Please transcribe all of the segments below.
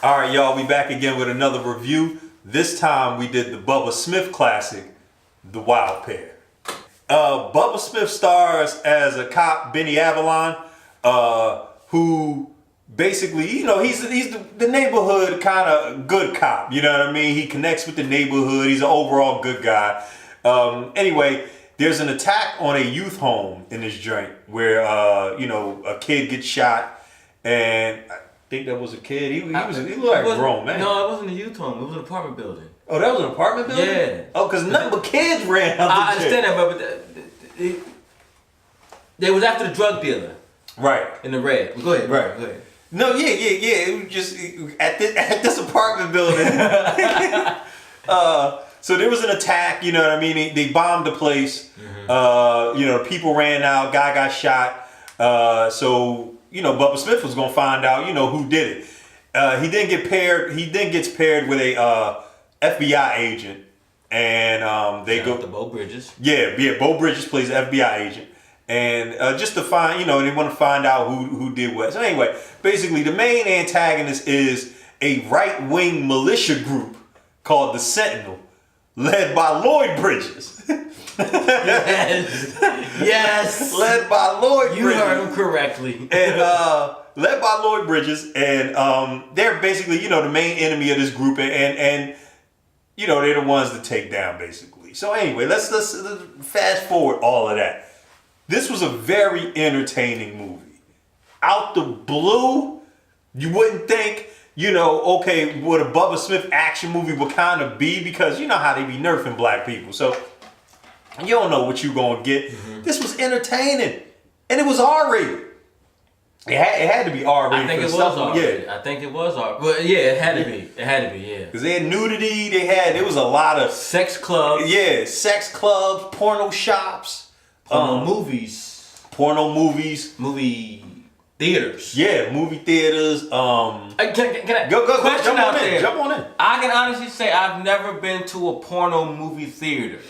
All right, y'all, we back again with another review. This time we did the Bubba Smith classic, The Wild Pair. Bubba Smith stars as a cop, Benny Avalon, who basically, he's the neighborhood kind of good cop. You know what I mean? He connects with the neighborhood. He's an overall good guy. Anyway, there's an attack on a youth home in this joint where, a kid gets shot, and I think that was a kid. He looked like a grown man. No, it wasn't a youth home. It was an apartment building. Oh, that was an apartment building? Yeah. Oh, because nothing but kids ran out I understand that, but they was after the drug dealer. Right. In the red. Go ahead. Right. Go ahead. No, yeah. It was just at this apartment building. So there was an attack, you know what I mean? They bombed the place. Mm-hmm. People ran out, guy got shot. So Bubba Smith was gonna find out, who did it. He then gets paired with a FBI agent, and they go to Beau Bridges. Yeah. Beau Bridges plays an FBI agent, and just to find, they want to find out who did what. So anyway, basically the main antagonist is a right-wing militia group called the Sentinel, led by Lloyd Bridges. Yes. Led by Lloyd Bridges. You heard him correctly. And led by Lloyd Bridges, and they're basically, the main enemy of this group, and they're the ones to take down, basically. So anyway, let's fast forward all of that. This was a very entertaining movie. Out the blue, you wouldn't think, okay, what a Bubba Smith action movie would kind of be, because you know how they be nerfing black people. So you don't know what you're going to get. Mm-hmm. This was entertaining, and it was R-rated. It had to be R-rated. I think it was R-rated. Yeah. I think it was R-rated. Well, yeah, it had to be. It had to be, yeah. Because they had nudity. There was a lot of sex clubs. Yeah, sex clubs, porno shops, movies. Porno movies. Movie theaters. Yeah, movie theaters. Can I go question jump out on there. Jump on in. I can honestly say I've never been to a porno movie theater.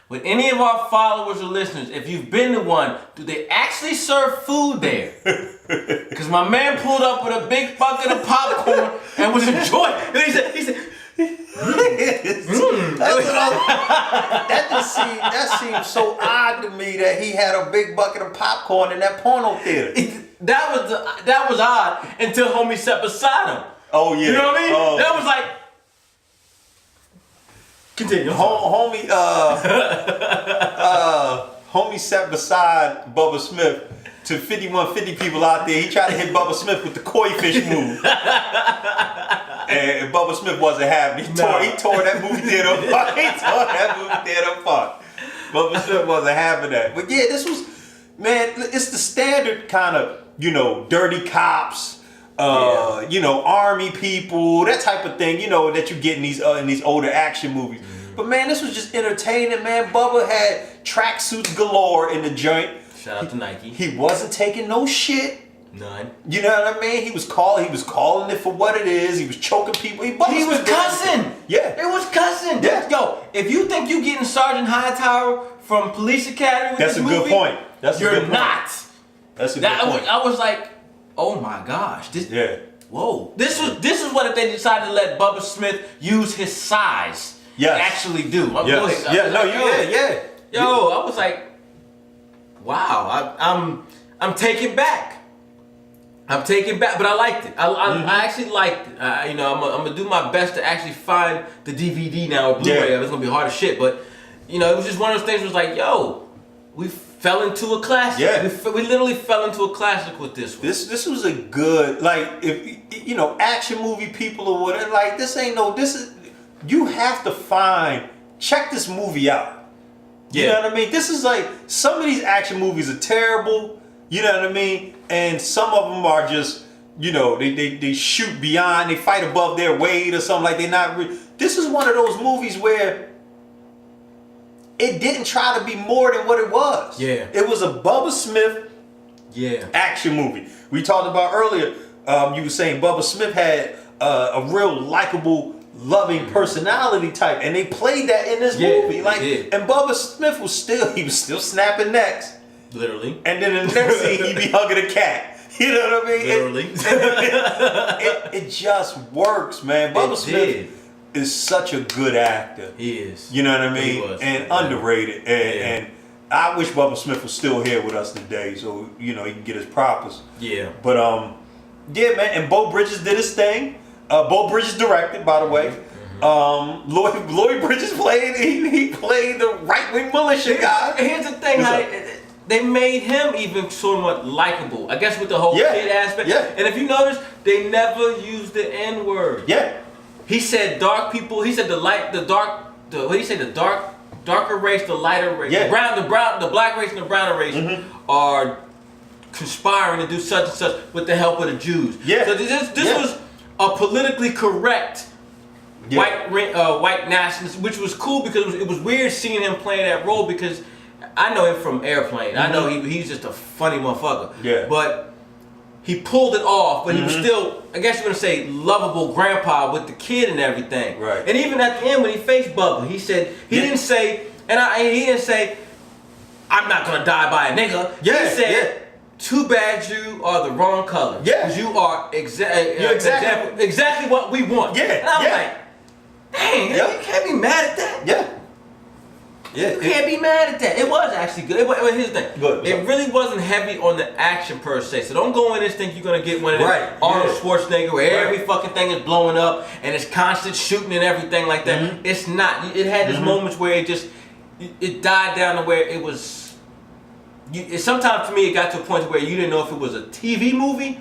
With any of our followers or listeners, if you've been to one, do they actually serve food there? Because my man pulled up with a big bucket of popcorn and was enjoying. And he said, That seems so odd to me that he had a big bucket of popcorn in that porno theater. That was odd until homie sat beside him. Oh yeah. You know what I mean? Oh. That was like. Continue. Homie sat beside Bubba Smith to 5150 people out there. He tried to hit Bubba Smith with the koi fish move. And Bubba Smith wasn't having it. He tore that movie theater apart. Bubba Smith wasn't having that. But yeah, this was, man, it's the standard kind of, dirty cops, army people, that type of thing, that you get in these older action movies. Mm-hmm. But man, this was just entertaining, man. Bubba had tracksuits galore in the joint. Shout out to Nike. He wasn't taking no shit. None. You know what I mean? He was calling it for what it is. He was choking people. He was cussing. Yeah. It was cussing. Yeah. Yo, if you think you getting Sergeant Hightower from Police Academy with That's this a movie, good point. You're not. That's a good point. I was like, oh my gosh. Yeah. Whoa. This is what if they decided to let Bubba Smith use his size to actually do. Yes. Yeah. Yo, I was like, wow, I'm taken back. But I liked it. I actually liked it. I'm gonna do my best to actually find the DVD now or Blu-ray. It's gonna be hard as shit, but it was just one of those things. Where it was like, yo, we fell into a classic. Yeah, we literally fell into a classic with this one. This was a good, if action movie people or whatever. You have to check this movie out. You know what I mean? This is like, some of these action movies are terrible. You know what I mean? And some of them are just, they shoot beyond, they fight above their weight or something, like they're not This is one of those movies where it didn't try to be more than what it was. Yeah. It was a Bubba Smith action movie. We talked about earlier, you were saying Bubba Smith had a real likable, loving personality type, and they played that in this movie. And Bubba Smith was still snapping necks. Literally. And then in the next scene, he'd be hugging a cat. You know what I mean? Literally. It just works, man. Bubba Smith is such a good actor. He is. You know what I mean? He was. And underrated. And I wish Bubba Smith was still here with us today, so he can get his propers. Yeah. But yeah, man. And Beau Bridges did his thing. Beau Bridges directed, by the way. Lloyd Bridges played. He played the right-wing militia guy. Here's the thing, they made him even somewhat likable. I guess with the whole kid aspect. Yeah. And if you notice, they never used the N-word. Yeah. He said dark people. He said what do you say? The darker race, the lighter race, the black race and the browner race are conspiring to do such and such with the help of the Jews. Yeah. So this was a politically correct white nationalist, which was cool because it was weird seeing him playing that role because I know him from Airplane. I know he's just a funny motherfucker. Yeah. But he pulled it off, but he was still, I guess you're gonna say, lovable grandpa with the kid and everything. Right. And even at the end when he faced Bubba, he said he didn't say, he didn't say, I'm not gonna die by a nigga. Yeah. He said, too bad you are the wrong color. Yeah. Because you are exactly what we want. Yeah. And I'm like, dang, you can't be mad at that. Yeah. Yeah, you can't be mad at that. It was actually good. Here's the thing. It really wasn't heavy on the action per se. So don't go in and think you're going to get one of them Arnold Schwarzenegger where every fucking thing is blowing up and it's constant shooting and everything like that. It's not. It had these moments where it died down to where it was... sometimes to me it got to a point where you didn't know if it was a TV movie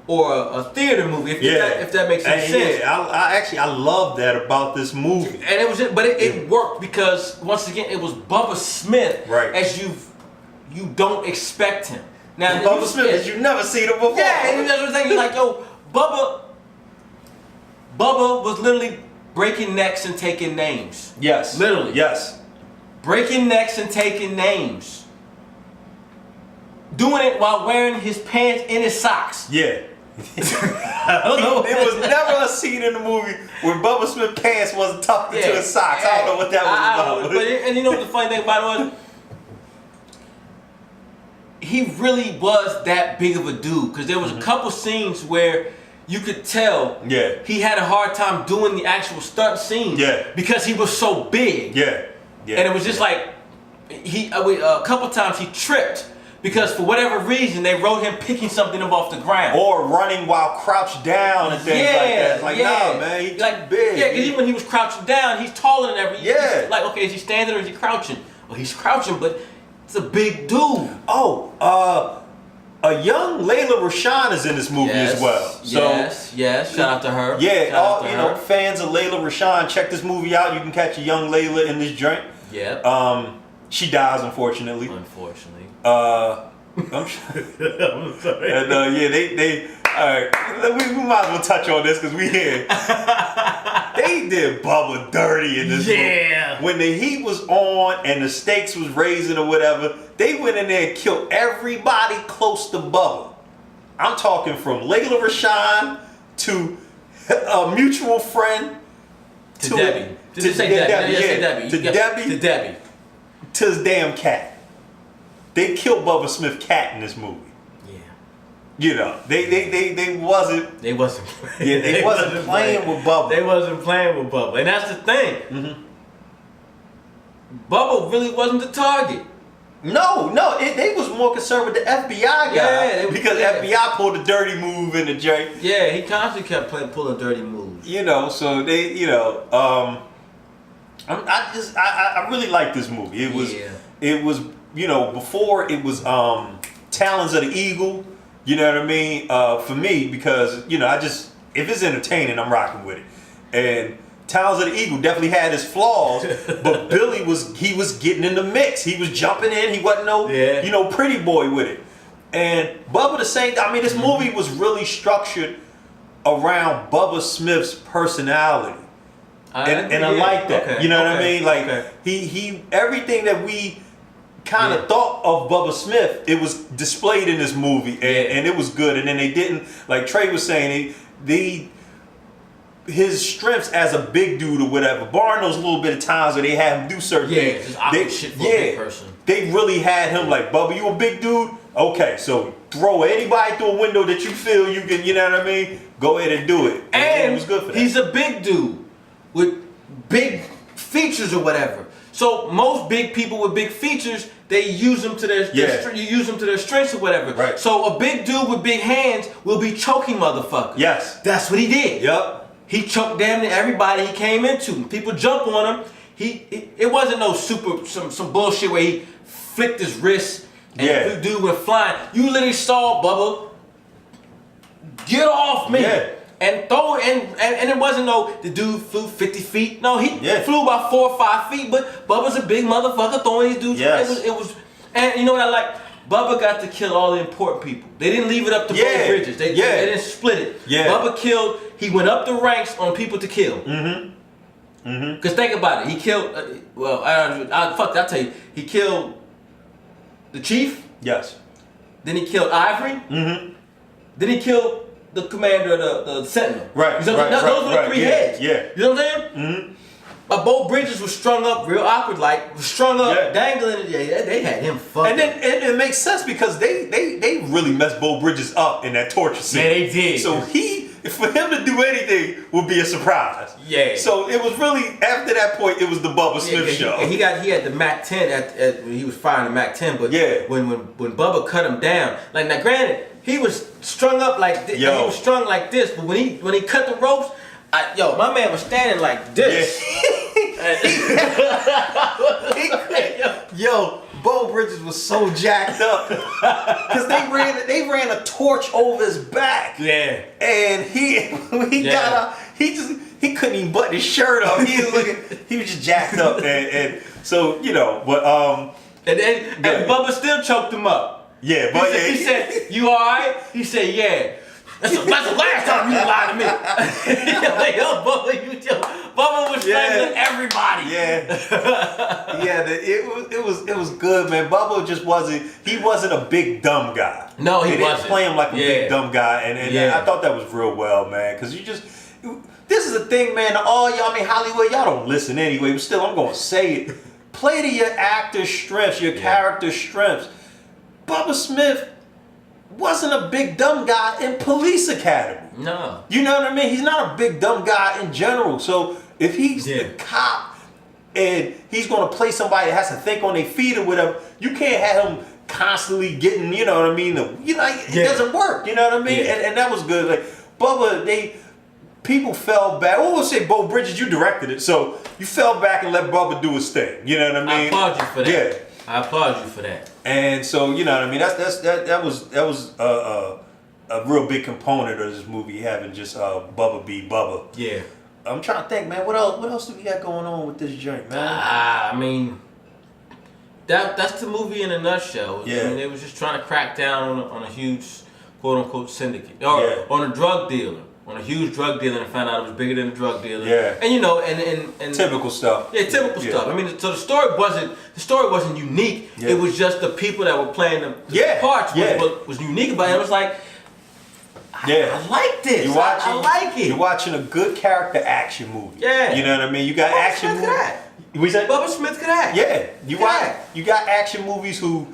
or a theater movie, if that makes any sense. Yeah, I love that about this movie. And it worked because once again it was Bubba Smith as you don't expect him. Now Bubba Smith as you've never seen him before. Yeah, and that's what I'm saying. You're like, yo, Bubba was literally breaking necks and taking names. Yes. Literally. Yes. Breaking necks and taking names. Doing it while wearing his pants in his socks. Yeah. I don't know. It was never a scene in the movie where Bubba Smith's pants wasn't tucked into his socks. I don't know what that was about. And you know what the funny thing about it was? He really was that big of a dude because there was a couple scenes where you could tell he had a hard time doing the actual stunt scene because he was so big. Yeah. And it was just like a couple times he tripped. Because for whatever reason, they wrote him picking something up off the ground. Or running while crouched down and things like that. It's like, nah, man, he's too big. Yeah, because even when he was crouching down, he's taller than every... Yeah. Like, okay, is he standing or is he crouching? Well, he's crouching, but it's a big dude. Oh, a young Lela Rochon is in this movie as well. So, yes. Shout out to her. Yeah, fans of Lela Rochon, check this movie out. You can catch a young Lela in this joint. Yeah. She dies, unfortunately. I'm sorry. And they all right. We might as well touch on this because we here. They did Bubba dirty in this movie. When the heat was on and the stakes was raising or whatever, they went in there and killed everybody close to Bubba. I'm talking from Lela Rochon to a mutual friend to Debbie. To Debbie. To his damn cat. They killed Bubba Smith's cat in this movie. Yeah. You know, they wasn't. They wasn't. Yeah, they wasn't playing with Bubba. They wasn't playing with Bubba, and that's the thing. Bubba really wasn't the target. No, they was more concerned with the FBI guy because FBI pulled a dirty move in the joint. Yeah, he constantly kept pulling dirty moves. You know, so they, I really like this movie. It was. Before it was Talons of the Eagle, you know what I mean? For me, because, if it's entertaining, I'm rocking with it. And Talons of the Eagle definitely had his flaws, but Billy was getting in the mix. He was jumping in. He wasn't no pretty boy with it. And Bubba the same. I mean, this movie was really structured around Bubba Smith's personality. And I like that. Okay, you know what I mean? Like he everything that we kind of thought of Bubba Smith, it was displayed in this movie, and it was good. And then they didn't, like Trey was saying, his strengths as a big dude or whatever, barring those little bit of times where they had him do certain things. Just awkward shit for a big person. They really had him like, Bubba, you a big dude? Okay, so throw anybody through a window that you feel you can, you know what I mean? Go ahead and do it. And it was good for that. he's a big dude with big features or whatever. So most big people with big features, they use them to their you use them to their strengths or whatever. Right. So a big dude with big hands will be choking motherfuckers. Yes. That's what he did. Yep. He choked damn near everybody he came into. People jump on him. It wasn't no some bullshit where he flicked his wrist and the dude went flying. You literally saw Bubba get off me. Yeah. And throw and it wasn't the dude flew 50 feet. No, he flew about 4 or 5 feet, but Bubba's a big motherfucker throwing these dudes. Yes. It was and you know what I like? Bubba got to kill all the important people. They didn't leave it up to Beau Bridges. They didn't split it. Yeah. Bubba he went up the ranks on people to kill. Cause think about it, he killed I'll tell you, he killed the chief. Yes. Then he killed Ivory. Then he killed the commander of the Sentinel. Right. Those were the 3 heads. Yeah. You know what I'm saying? But Beau Bridges was strung up real awkward, dangling. Yeah, they had him fucked. And then it makes sense because they really messed Beau Bridges up in that torture scene. Yeah, they did. So for him to do anything would be a surprise. Yeah. So it was really after that point it was the Bubba Smith show. He had the Mac 10 when he was firing the Mac 10, but when Bubba cut him down, like now granted he was strung up like this. He was strung like this, but when he cut the ropes, my man was standing like this. Beau Bridges was so jacked up because they ran a torch over his back. Yeah. And he couldn't even button his shirt up. He was just jacked up, and so and Bubba still choked him up. Yeah, but he said, "You all right?" He said, "Yeah." That's the last time you lied to me. Bubba was strangling everybody. Yeah. It was good, man. Bubba just wasn't a big dumb guy. No, he wasn't. They didn't play him like a big dumb guy, and I thought that was real well, man. Because this is the thing, man. All y'all, Hollywood, y'all don't listen anyway. But still, I'm gonna say it. Play to your actor's strengths, your character's strengths. Bubba Smith wasn't a big dumb guy in Police Academy. No. You know what I mean? He's not a big dumb guy in general. So if he's the cop and he's going to play somebody that has to think on their feet or whatever, you can't have him constantly getting, you know what I mean? It doesn't work. You know what I mean? Yeah. And that was good. Like Bubba, people fell back. Oh, we'll say Beau Bridges, you directed it. So you fell back and let Bubba do his thing. You know what I mean? I applaud you for that. Yeah. I applaud you for that. And so, you know what I mean? That was a real big component of this movie, having just Bubba be Bubba. Yeah. I'm trying to think, man. What else do we got going on with this joint, man? That's the movie in a nutshell. Yeah. I mean, they was just trying to crack down on a huge quote unquote syndicate or on a drug dealer. On a huge drug dealer, and found out it was bigger than a drug dealer. Yeah. And and typical stuff. Yeah, typical stuff. I mean, so the story wasn't unique. Yeah. It was just the people that were playing the parts was unique about it. It was like, I like this. I like it. You're watching a good character action movie. Yeah. You know what I mean? You got action movies. We said Bubba Smith could act. Yeah. You got action movies who.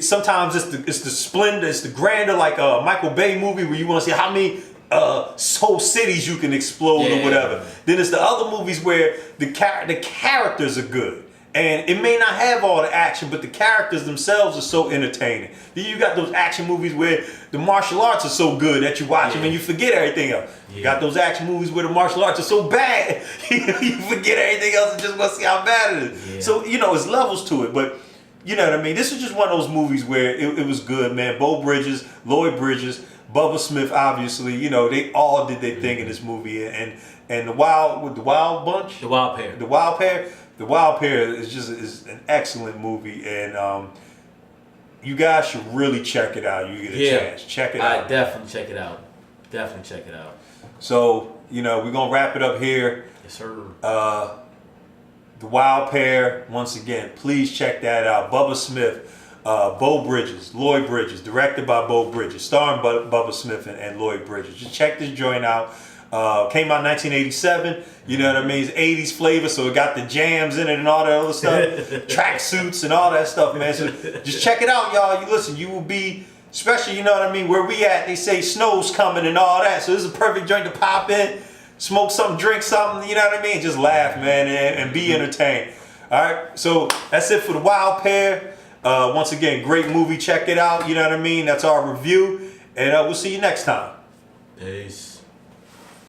Sometimes it's the splendor, it's the grandeur, like a Michael Bay movie where you want to see how many whole cities you can explode or whatever. Then it's the other movies where the characters are good. And it may not have all the action, but the characters themselves are so entertaining. Then you got those action movies where the martial arts are so good that you watch them and you forget everything else. You got those action movies where the martial arts are so bad, you forget everything else and just want to see how bad it is. Yeah. So, it's levels to it, but you know what I mean? This is just one of those movies where it was good, man. Beau Bridges, Lloyd Bridges, Bubba Smith, obviously, they all did their thing in this movie, and the Wild Bunch, the Wild Pair, the Wild Pair is an excellent movie, and you guys should really check it out. You get a chance, check it out. Definitely check it out. Definitely check it out. So we're gonna wrap it up here. Yes, sir. The Wild Pair, once again, please check that out. Bubba Smith. Beau Bridges, Lloyd Bridges, directed by Beau Bridges, starring Bubba Smith and Lloyd Bridges. Just check this joint out. Came out in 1987. You know what I mean? It's 80s flavor, so it got the jams in it and all that other stuff. Track suits and all that stuff, man. So just check it out, y'all. You listen, you will be, especially, you know what I mean, where we at, they say snow's coming and all that. So this is a perfect joint to pop in, smoke something, drink something, you know what I mean? Just laugh, man, and be entertained. All right, so that's it for the Wild Pair. Once again, great movie. Check it out. You know what I mean? That's our review. And we'll see you next time. Peace.